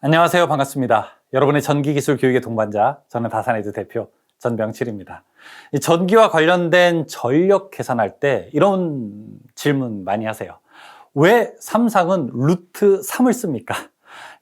안녕하세요. 반갑습니다. 여러분의 전기기술 교육의 동반자, 저는 다산에드 대표 전병칠입니다. 이 전기와 관련된 전력 계산할 때 이런 질문 많이 하세요. 왜 삼상은 루트 3을 씁니까?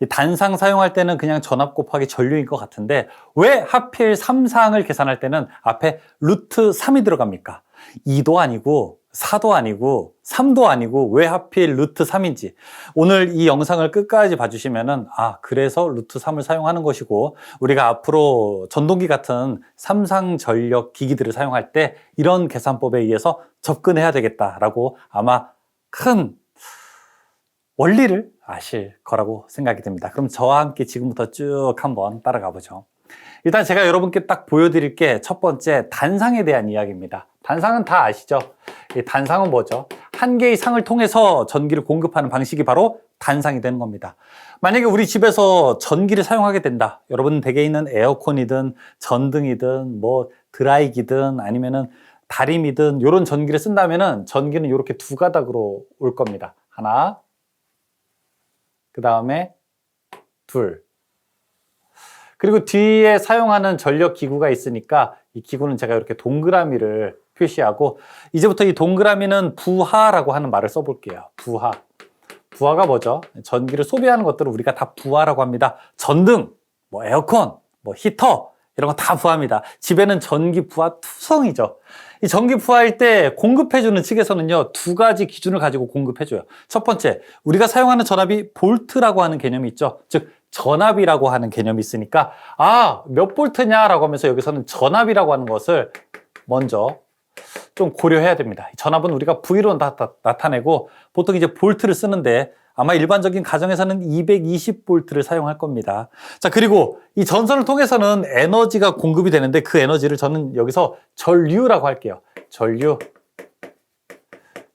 이 단상 사용할 때는 그냥 전압 곱하기 전류인 것 같은데 왜 하필 삼상을 계산할 때는 앞에 루트 3이 들어갑니까? 2도 아니고 4도 아니고 3도 아니고 왜 하필 루트 3인지 오늘 이 영상을 끝까지 봐주시면은 그래서 루트 3을 사용하는 것이고 우리가 앞으로 전동기 같은 삼상 전력 기기들을 사용할 때 이런 계산법에 의해서 접근해야 되겠다라고 아마 큰 원리를 아실 거라고 생각이 듭니다. 그럼 저와 함께 지금부터 쭉 한번 따라가 보죠. 일단 제가 여러분께 딱 보여드릴 게 첫 번째 단상에 대한 이야기입니다. 단상은 다 아시죠? 이 단상은 뭐죠? 한 개의 상을 통해서 전기를 공급하는 방식이 바로 단상이 되는 겁니다. 만약에 우리 집에서 전기를 사용하게 된다. 여러분 댁에 있는 에어컨이든 전등이든 뭐 드라이기든 아니면은 다림이든 이런 전기를 쓴다면은 전기는 이렇게 두 가닥으로 올 겁니다. 하나, 그 다음에 둘. 그리고 뒤에 사용하는 전력 기구가 있으니까 이 기구는 제가 이렇게 동그라미를 표시하고 이제부터 이 동그라미는 부하라고 하는 말을 써볼게요. 부하. 부하가 뭐죠? 전기를 소비하는 것들을 우리가 다 부하라고 합니다. 전등, 뭐 에어컨, 뭐 히터 이런 거 다 부하입니다. 집에는 전기 부하 투성이죠. 이 전기 부하일 때 공급해주는 측에서는요, 두 가지 기준을 가지고 공급해줘요. 첫 번째, 우리가 사용하는 전압이 볼트라고 하는 개념이 있죠. 즉, 전압이라고 하는 개념이 있으니까 몇 볼트냐라고 하면서 여기서는 전압이라고 하는 것을 먼저 좀 고려해야 됩니다. 전압은 우리가 V로 나타내고 보통 이제 볼트를 쓰는데 아마 일반적인 가정에서는 220볼트를 사용할 겁니다. 자, 그리고 이 전선을 통해서는 에너지가 공급이 되는데 그 에너지를 저는 여기서 전류라고 할게요. 전류.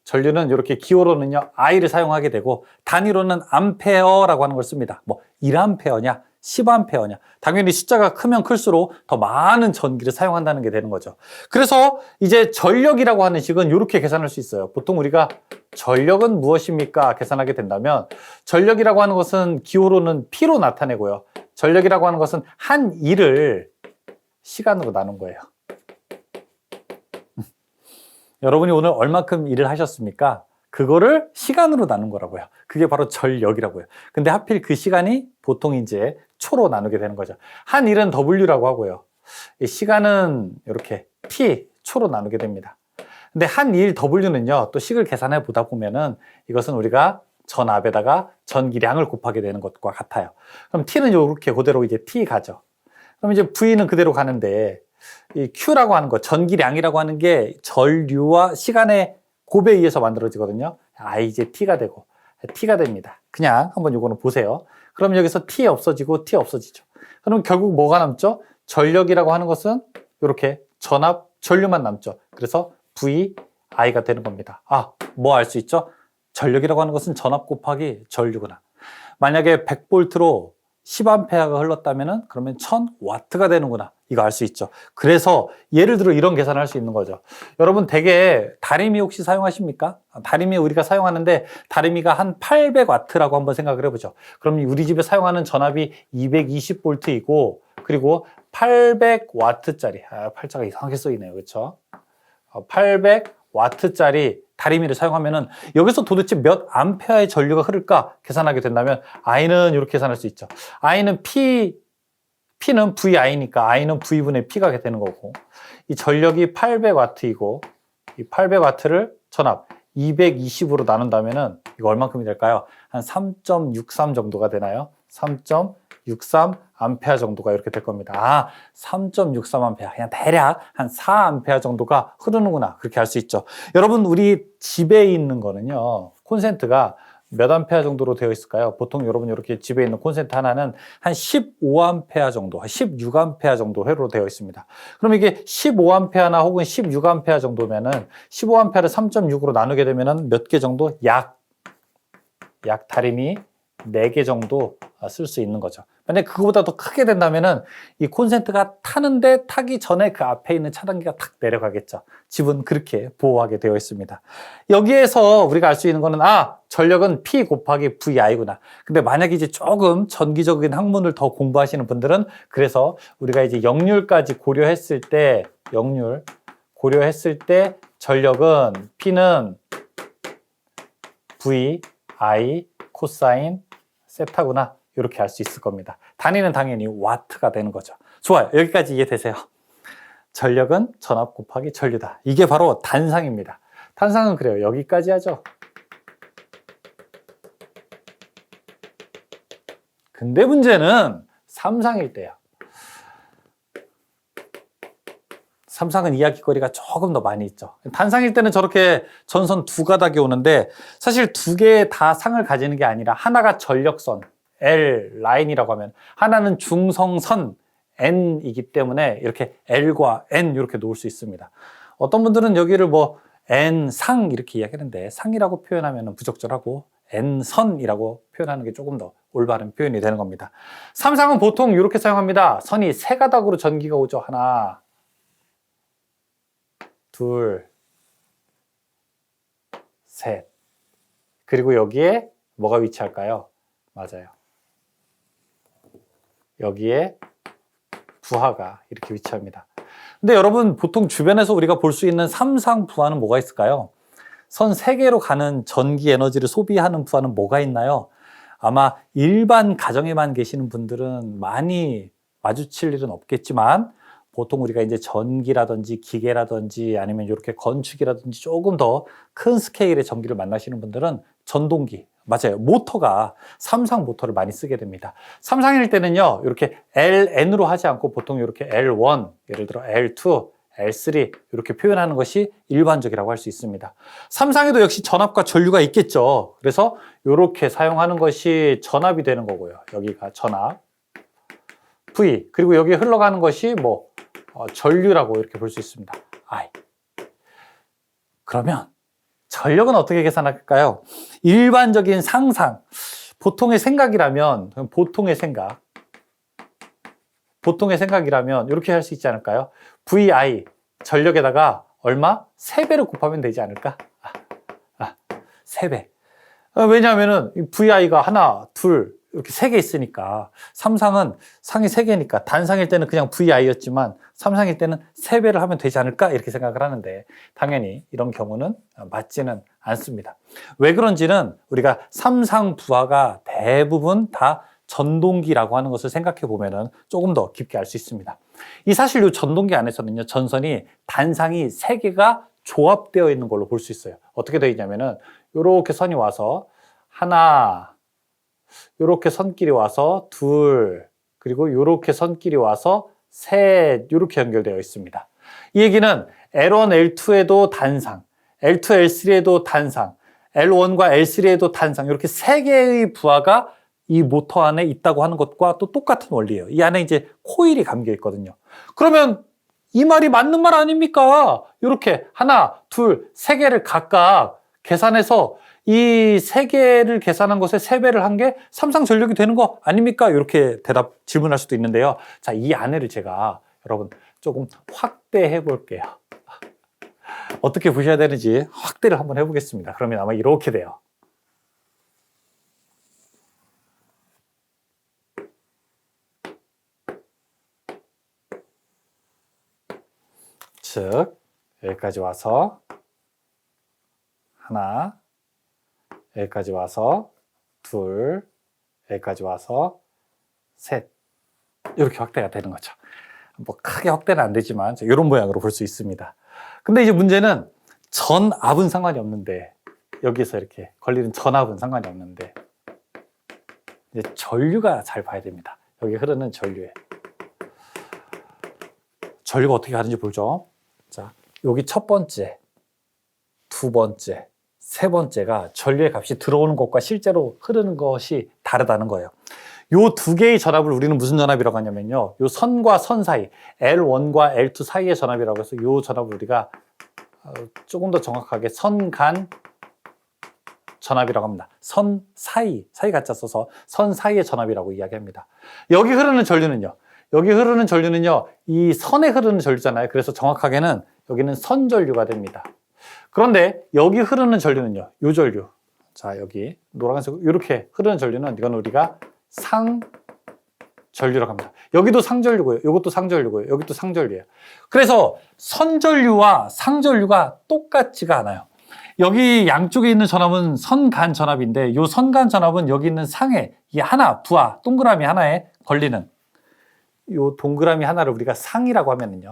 전류는 이렇게 기호로는요, I를 사용하게 되고 단위로는 암페어라고 하는 걸 씁니다. 뭐 1암페어냐, 10암페어냐. 당연히 숫자가 크면 클수록 더 많은 전기를 사용한다는 게 되는 거죠. 그래서 이제 전력이라고 하는 식은 이렇게 계산할 수 있어요. 보통 우리가 전력은 무엇입니까? 계산하게 된다면 전력이라고 하는 것은 기호로는 P로 나타내고요. 전력이라고 하는 것은 한 일을 시간으로 나눈 거예요. 여러분이 오늘 얼마큼 일을 하셨습니까? 그거를 시간으로 나눈 거라고요. 그게 바로 전력이라고요. 근데 하필 그 시간이 보통 이제 초로 나누게 되는 거죠. 한 일은 W라고 하고요. 이 시간은 이렇게 T, 초로 나누게 됩니다. 근데 한 일 W는요, 또 식을 계산해 보다 보면은 이것은 우리가 전압에다가 전기량을 곱하게 되는 것과 같아요. 그럼 T는 이렇게 그대로 이제 T 가죠. 그럼 이제 V는 그대로 가는데 이 Q라고 하는 거, 전기량이라고 하는 게 전류와 시간의 곱에 의해서 만들어지거든요. 이제 T가 되고 T가 됩니다. 그냥 한번 요거는 보세요. 그럼 여기서 T 없어지고 T 없어지죠. 그럼 결국 뭐가 남죠? 전력이라고 하는 것은 이렇게 전압, 전류만 남죠. 그래서 V, I가 되는 겁니다. 뭐 알 수 있죠? 전력이라고 하는 것은 전압 곱하기 전류구나. 만약에 100볼트로 10암페어가 흘렀다면은 그러면 1000와트가 되는구나. 이거 알 수 있죠. 그래서 예를 들어 이런 계산을 할 수 있는 거죠. 여러분 댁에 다리미 혹시 사용하십니까? 다리미 우리가 사용하는데 다리미가 한 800와트라고 한번 생각을 해보죠. 그럼 우리 집에 사용하는 전압이 220볼트이고 그리고 800와트짜리 팔자가 이상하게 써있네요. 그렇죠? 800와트짜리 다리미를 사용하면은 여기서 도대체 몇 암페어의 전류가 흐를까 계산하게 된다면 I는 이렇게 계산할 수 있죠. I는 P는 VI니까 I는 V분의 P가 되는 거고 이 전력이 800와트이고 이 800와트를 전압 220으로 나눈다면은 이거 얼만큼이 될까요? 한 3.63 정도가 되나요? 3.63 암페어 정도가 이렇게 될 겁니다. 3.63 암페어. 그냥 대략 한 4 암페어 정도가 흐르는구나. 그렇게 할 수 있죠. 여러분, 우리 집에 있는 거는요, 콘센트가 몇 암페어 정도로 되어 있을까요? 보통 여러분 이렇게 집에 있는 콘센트 하나는 한 15암페어 정도, 16암페어 정도 회로로 되어 있습니다. 그럼 이게 15암페어나 혹은 16암페어 정도면은 15암페어를 3.6으로 나누게 되면은 몇 개 정도? 약 다리미 4개 정도 쓸 수 있는 거죠. 만약 그거보다 더 크게 된다면은 이 콘센트가 타는데 타기 전에 그 앞에 있는 차단기가 탁 내려가겠죠. 집은 그렇게 보호하게 되어 있습니다. 여기에서 우리가 알 수 있는 거는 전력은 P 곱하기 VI구나. 근데 만약에 이제 조금 전기적인 학문을 더 공부하시는 분들은 그래서 우리가 이제 역률까지 고려했을 때 전력은 P는 VI 코사인 세타구나. 이렇게 알 수 있을 겁니다. 단위는 당연히 와트가 되는 거죠. 좋아요. 여기까지 이해되세요? 전력은 전압 곱하기 전류다. 이게 바로 단상입니다. 단상은 그래요. 여기까지 하죠. 근데 문제는 삼상일 때야. 삼상은 이야기거리가 조금 더 많이 있죠. 단상일 때는 저렇게 전선 두 가닥이 오는데 사실 두 개의 다 상을 가지는 게 아니라 하나가 전력선 L 라인이라고 하면 하나는 중성선 N이기 때문에 이렇게 L과 N 이렇게 놓을 수 있습니다. 어떤 분들은 여기를 뭐 N상 이렇게 이야기하는데 상이라고 표현하면 부적절하고 N선이라고 표현하는 게 조금 더 올바른 표현이 되는 겁니다. 삼상은 보통 이렇게 사용합니다. 선이 세 가닥으로 전기가 오죠. 하나, 둘, 셋. 그리고 여기에 뭐가 위치할까요? 맞아요. 여기에 부하가 이렇게 위치합니다. 근데 여러분 보통 주변에서 우리가 볼 수 있는 삼상 부하는 뭐가 있을까요? 선 3개로 가는 전기 에너지를 소비하는 부하는 뭐가 있나요? 아마 일반 가정에만 계시는 분들은 많이 마주칠 일은 없겠지만 보통 우리가 이제 전기라든지 기계라든지 아니면 이렇게 건축이라든지 조금 더 큰 스케일의 전기를 만나시는 분들은 전동기, 맞아요. 모터가 삼상 모터를 많이 쓰게 됩니다. 삼상일 때는요, 이렇게 LN으로 하지 않고 보통 이렇게 L1, 예를 들어 L2, L3 이렇게 표현하는 것이 일반적이라고 할 수 있습니다. 삼상에도 역시 전압과 전류가 있겠죠. 그래서 이렇게 사용하는 것이 전압이 되는 거고요. 여기가 전압, V, 그리고 여기 흘러가는 것이 뭐 전류라고 이렇게 볼 수 있습니다. I. 그러면 전력은 어떻게 계산할까요? 일반적인 상상, 보통의 생각이라면 이렇게 할 수 있지 않을까요? VI, 전력에다가 얼마? 3배를 곱하면 되지 않을까? 3배. 왜냐하면은 VI가 하나, 둘, 이렇게 3개 있으니까 삼상은 상이 3개니까 단상일 때는 그냥 VI였지만 삼상일 때는 3배를 하면 되지 않을까 이렇게 생각을 하는데 당연히 이런 경우는 맞지는 않습니다. 왜 그런지는 우리가 삼상 부하가 대부분 다 전동기라고 하는 것을 생각해 보면은 조금 더 깊게 알 수 있습니다. 사실 이 전동기 안에서는요, 전선이 단상이 3개가 조합되어 있는 걸로 볼 수 있어요. 어떻게 되어 있냐면은 이렇게 선이 와서 하나, 요렇게 선끼리 와서 둘, 그리고 요렇게 선끼리 와서 셋, 요렇게 연결되어 있습니다. 이 얘기는 L1, L2에도 단상, L2, L3에도 단상, L1과 L3에도 단상, 이렇게 3개의 부하가 이 모터 안에 있다고 하는 것과 또 똑같은 원리예요. 이 안에 이제 코일이 감겨 있거든요. 그러면 이 말이 맞는 말 아닙니까? 이렇게 하나, 둘, 3개를 각각 계산해서 이 3개를 계산한 것에 3배를 한 게 삼상 전력이 되는 거 아닙니까? 이렇게 질문할 수도 있는데요. 자, 이 안에를 제가 여러분 조금 확대해 볼게요. 어떻게 보셔야 되는지 확대를 한번 해보겠습니다. 그러면 아마 이렇게 돼요. 즉, 여기까지 와서 하나, 여기까지 와서 둘, 여기까지 와서 셋, 이렇게 확대가 되는 거죠. 뭐 크게 확대는 안 되지만 이런 모양으로 볼 수 있습니다. 근데 이제 문제는 전압은 상관이 없는데 여기서 이렇게 걸리는 전압은 상관이 없는데 이제 전류가 잘 봐야 됩니다. 여기 흐르는 전류가 어떻게 가는지 보죠. 자, 여기 첫 번째, 두 번째, 세 번째가 전류의 값이 들어오는 것과 실제로 흐르는 것이 다르다는 거예요. 요 두 개의 전압을 우리는 무슨 전압이라고 하냐면요, 요 선과 선 사이, L1과 L2 사이의 전압이라고 해서 요 전압을 우리가 조금 더 정확하게 선간 전압이라고 합니다. 선 사이 가짜 써서 선 사이의 전압이라고 이야기합니다. 여기 흐르는 전류는요. 이 선에 흐르는 전류잖아요. 그래서 정확하게는 여기는 선전류가 됩니다. 그런데 여기 흐르는 전류는요. 요 전류. 자, 여기 노란색 이렇게 흐르는 전류는 이건 우리가 상전류라고 합니다. 여기도 상전류고요. 이것도 상전류고요. 여기도 상전류예요. 그래서 선전류와 상전류가 똑같지가 않아요. 여기 양쪽에 있는 전압은 선간 전압인데 이 선간 전압은 여기 있는 상에 이 하나, 부하, 동그라미 하나에 걸리는 이 동그라미 하나를 우리가 상이라고 하면은요.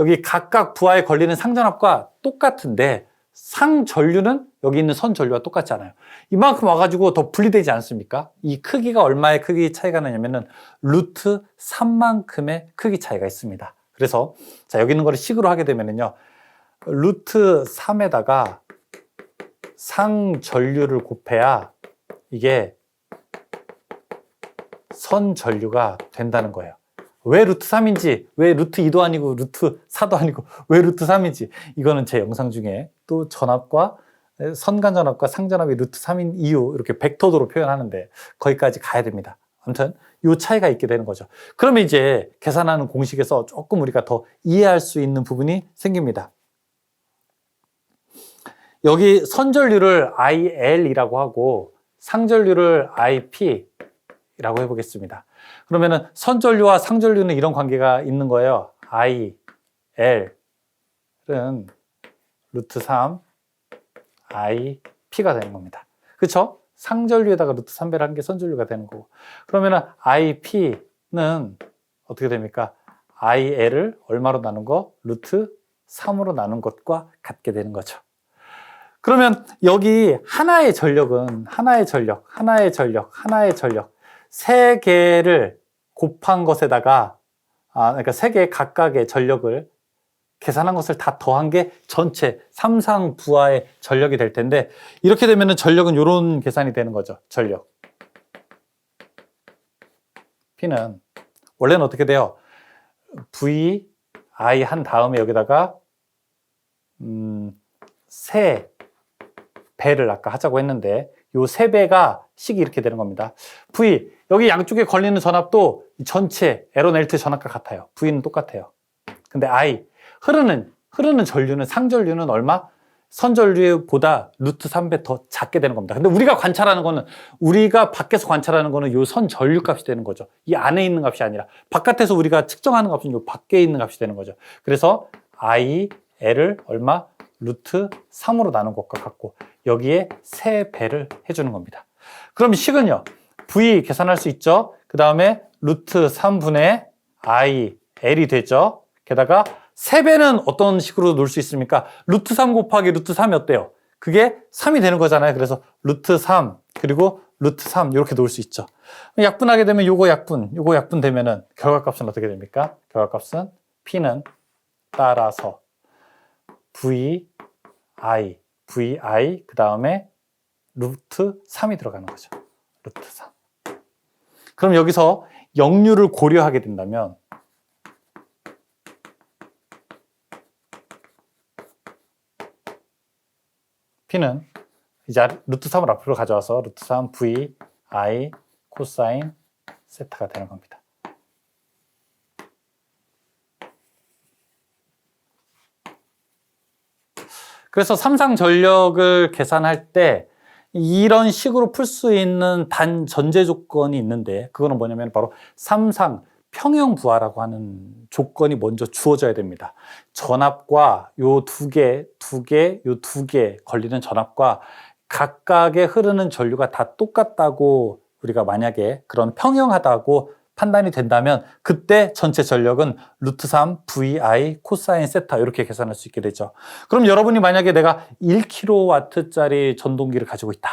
여기 각각 부하에 걸리는 상전압과 똑같은데 상전류는 여기 있는 선전류와 똑같지 않아요. 이만큼 와가지고 더 분리되지 않습니까? 이 크기가 얼마의 크기 차이가 나냐면은 루트 3만큼의 크기 차이가 있습니다. 그래서 자, 여기 있는 거를 식으로 하게 되면은요. 루트 3에다가 상전류를 곱해야 이게 선전류가 된다는 거예요. 왜 루트 3인지, 왜 루트 2도 아니고 루트 4도 아니고 왜 루트 3인지 이거는 제 영상 중에 또 전압과 선간전압과 상전압이 루트 3인 이유 이렇게 벡터도로 표현하는데 거기까지 가야 됩니다. 아무튼 이 차이가 있게 되는 거죠. 그러면 이제 계산하는 공식에서 조금 우리가 더 이해할 수 있는 부분이 생깁니다. 여기 선전류를 IL이라고 하고 상전류를 IP라고 해보겠습니다. 그러면은 선전류와 상전류는 이런 관계가 있는 거예요. IL은 루트 3 IP가 되는 겁니다. 그렇죠? 상전류에다가 루트 3배를 한 게 선전류가 되는 거고. 그러면은 IP는 어떻게 됩니까? IL을 얼마로 나눈 거? 루트 3으로 나눈 것과 같게 되는 거죠. 그러면 여기 하나의 전력 세 개를 곱한 것에다가 그러니까 세 개 각각의 전력을 계산한 것을 다 더한 게 전체 삼상 부하의 전력이 될 텐데 이렇게 되면은 전력은 이런 계산이 되는 거죠. 전력 P는 원래는 어떻게 돼요? VI 한 다음에 여기다가 세 배를 아까 하자고 했는데 요 세 배가 식이 이렇게 되는 겁니다. V 여기 양쪽에 걸리는 전압도 전체 에로넬트 전압과 같아요. V는 똑같아요. 근데 I 흐르는 전류는 상전류는 얼마? 선전류보다 루트 3배 더 작게 되는 겁니다. 근데 우리가 밖에서 관찰하는 거는 요 선전류 값이 되는 거죠. 이 안에 있는 값이 아니라 바깥에서 우리가 측정하는 값은 요 밖에 있는 값이 되는 거죠. 그래서 IL을 얼마? 루트 3으로 나눈 것과 같고 여기에 3배를 해주는 겁니다. 그럼 식은요. V 계산할 수 있죠. 그 다음에 루트 3분의 IL이 되죠. 게다가 3배는 어떤 식으로 놓을 수 있습니까? 루트 3 곱하기 루트 3이 어때요? 그게 3이 되는 거잖아요. 그래서 루트 3 그리고 루트 3 이렇게 놓을 수 있죠. 약분하게 되면 요거 약분 되면은 결과값은 어떻게 됩니까? 결과값은 P는 따라서 VI 그 다음에 루트 3이 들어가는 거죠. 루트 3. 그럼 여기서 역류를 고려하게 된다면 P는 이제 루트 3을 앞으로 가져와서 루트 3 VI 코사인 세타가 되는 겁니다. 그래서 삼상 전력을 계산할 때 이런 식으로 풀 수 있는 단 전제 조건이 있는데 그거는 뭐냐면 바로 삼상 평형 부하라고 하는 조건이 먼저 주어져야 됩니다. 전압과 요 두 개 걸리는 전압과 각각의 흐르는 전류가 다 똑같다고 우리가 만약에 그런 평형하다고 판단이 된다면 그때 전체 전력은 루트 3 VI 코사인 세타 이렇게 계산할 수 있게 되죠. 그럼 여러분이 만약에 내가 1kW짜리 전동기를 가지고 있다.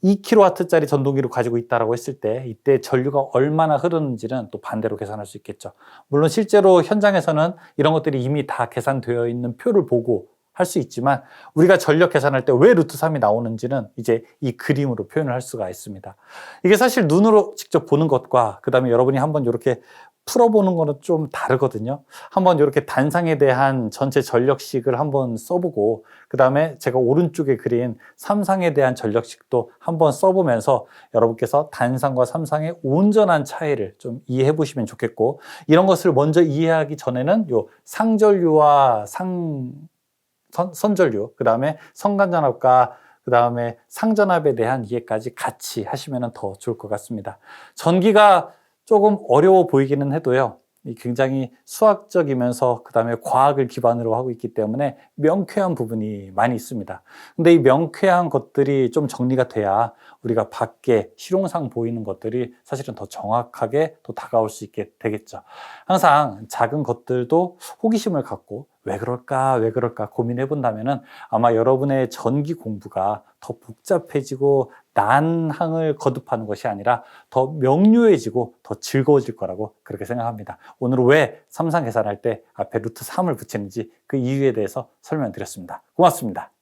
2kW짜리 전동기를 가지고 있다라고 했을 때 이때 전류가 얼마나 흐르는지는 또 반대로 계산할 수 있겠죠. 물론 실제로 현장에서는 이런 것들이 이미 다 계산되어 있는 표를 보고 할 수 있지만 우리가 전력 계산할 때 왜 루트 3이 나오는지는 이제 이 그림으로 표현을 할 수가 있습니다. 이게 사실 눈으로 직접 보는 것과 그 다음에 여러분이 한번 이렇게 풀어보는 거는 좀 다르거든요. 한번 이렇게 단상에 대한 전체 전력식을 한번 써보고, 그 다음에 제가 오른쪽에 그린 삼상에 대한 전력식도 한번 써보면서 여러분께서 단상과 삼상의 온전한 차이를 좀 이해해 보시면 좋겠고, 이런 것을 먼저 이해하기 전에는 요 상전류와 선전류, 그 다음에 성간전압과 그 다음에 상전압에 대한 이해까지 같이 하시면 더 좋을 것 같습니다. 전기가 조금 어려워 보이기는 해도요, 굉장히 수학적이면서 그 다음에 과학을 기반으로 하고 있기 때문에 명쾌한 부분이 많이 있습니다. 근데 이 명쾌한 것들이 좀 정리가 돼야 우리가 밖에 실용상 보이는 것들이 사실은 더 정확하게 또 다가올 수 있게 되겠죠. 항상 작은 것들도 호기심을 갖고 왜 그럴까 고민해 본다면은 아마 여러분의 전기 공부가 더 복잡해지고 난항을 거듭하는 것이 아니라 더 명료해지고 더 즐거워질 거라고 그렇게 생각합니다. 오늘은 왜 삼상 계산할 때 앞에 루트 3을 붙이는지 그 이유에 대해서 설명드렸습니다. 고맙습니다.